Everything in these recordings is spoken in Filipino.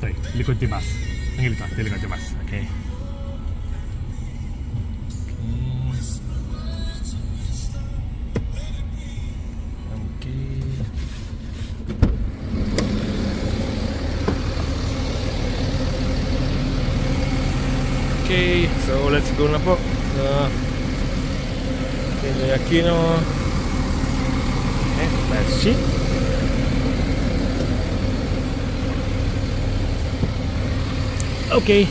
dito eh. Likod timas. Ang ilito, likod timas. Okay. Okay, so let's go na po sa Ninoy Aquino. Okay, let's see. Okay.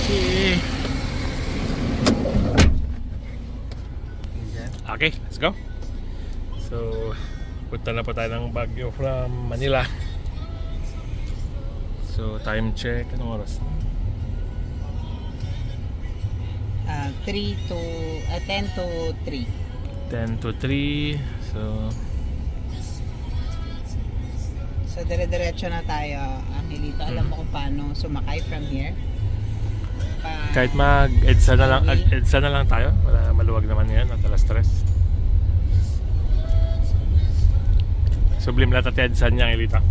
See. Okay, let's go. So, punta na po tayo ng Baguio from Manila. So, time check. Anong oras? 10 to 3. 10 to 3. So, dire-diretso na tayo, Angelito. Alam mo kung paano sumakay from here? Kahit mag-EDSA na lang tayo. Maluwag naman yan at alas 3. Sublim lahat at EDSA niya, Angelito.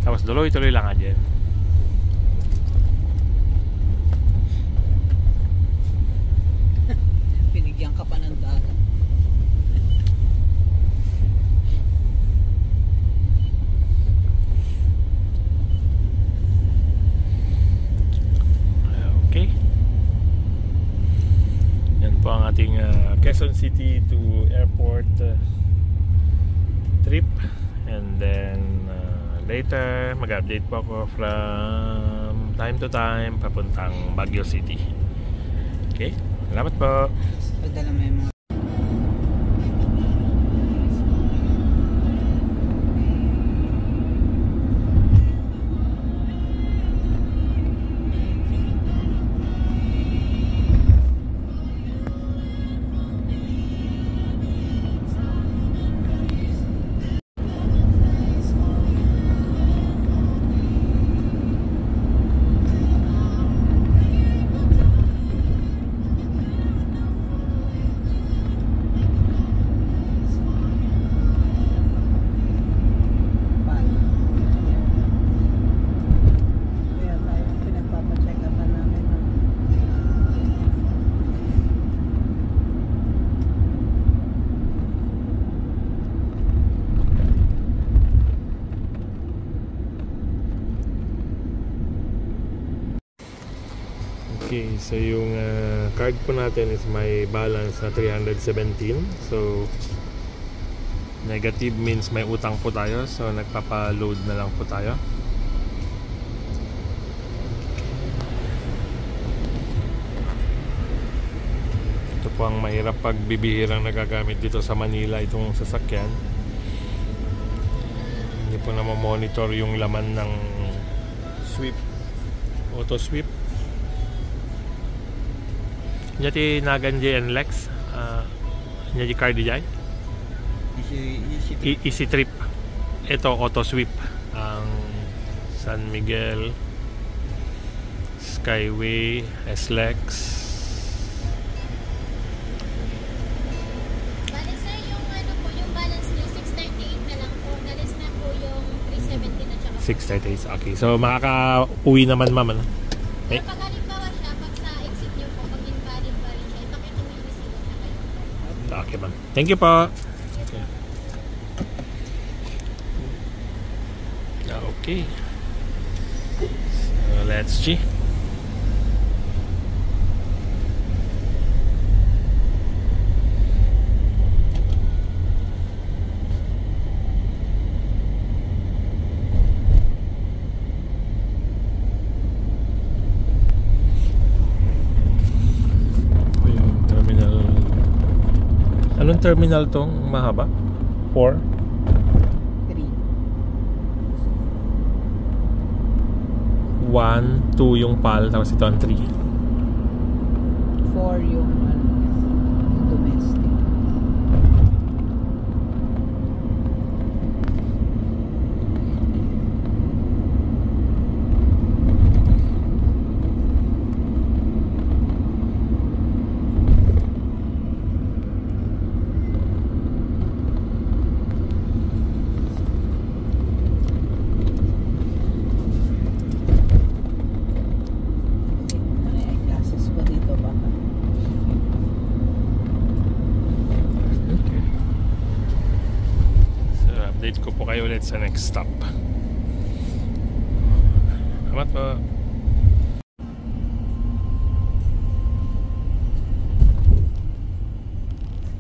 Tapos tuloy-tuloy lang nga dyan. Binigyan ka pa ng daan. Okay. Yan po ang ating Quezon City to airport trip. And then later mag-update po ako from time to time papuntang Baguio City. Okay, salamat po. Padala mo yung mga Okay, so yung card po natin is may balance na 317. So negative means may utang po tayo. So nagpapa-load na lang po tayo. Ito po ang mahirap pag bibihirang nagagamit dito sa Manila itong sasakyan. Hindi po na monitor yung laman ng sweep, auto sweep. Jadi nagan JN Lex jadi car di jay easy trip ito auto sweep ang San Miguel Skyway SLEX. Bale sir, yung ano po, yung balance niyo 638 na lang po, nalis na po yung 370 na tsaka 638. Okay, so makaka-uwi naman ma'am ano? Okay. Pag halimbawa siya, pag sa exit niyo po, pag invalid pa rin siya, ipakita mo yung receipt na kayo. Okay ma'am, thank you po. Okay, so let's see. Anong terminal tong mahaba? 4? 1, 2 yung PAL, tapos ito ang 3. 4 yung domestic. update ko po kayo ulit sa next stop. Salamat po.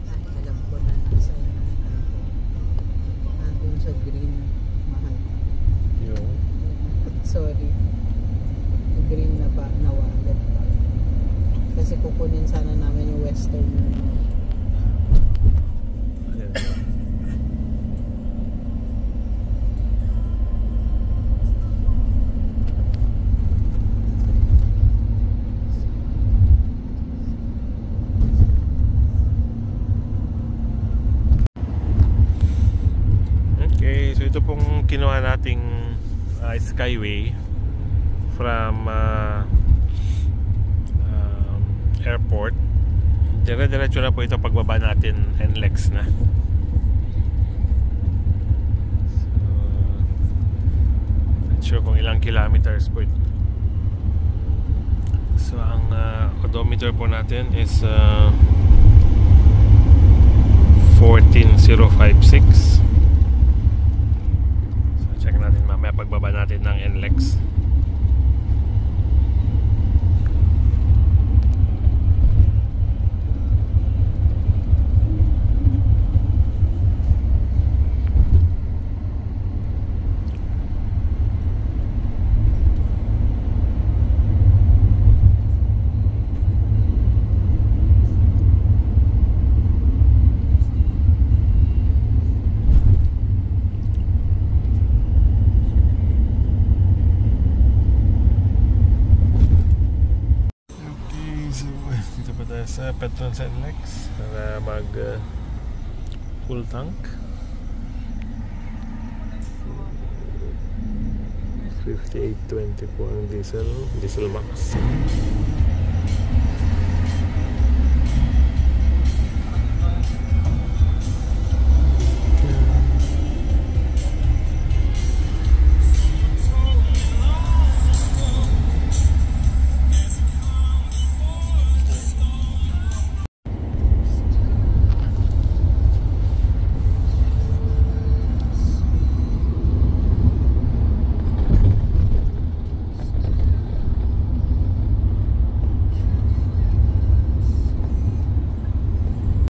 Alam ko na nasa nandun sa green, mahal. Yung Sorry. Green na ba na wallet pa. Kasi kukunin sana namin yung Western Union. Okay, so ito pong kinuha nating Skyway from airport. Dire-diretso na po ito pagbaba natin NLEX na. So, not sure kung ilang kilometers po ito. So ang odometer po natin is 14,056. Check natin mamaya pagbaba natin ng NLEX. Sa petrol sa NLEX para mag full tank. 58.20 po ang diesel max.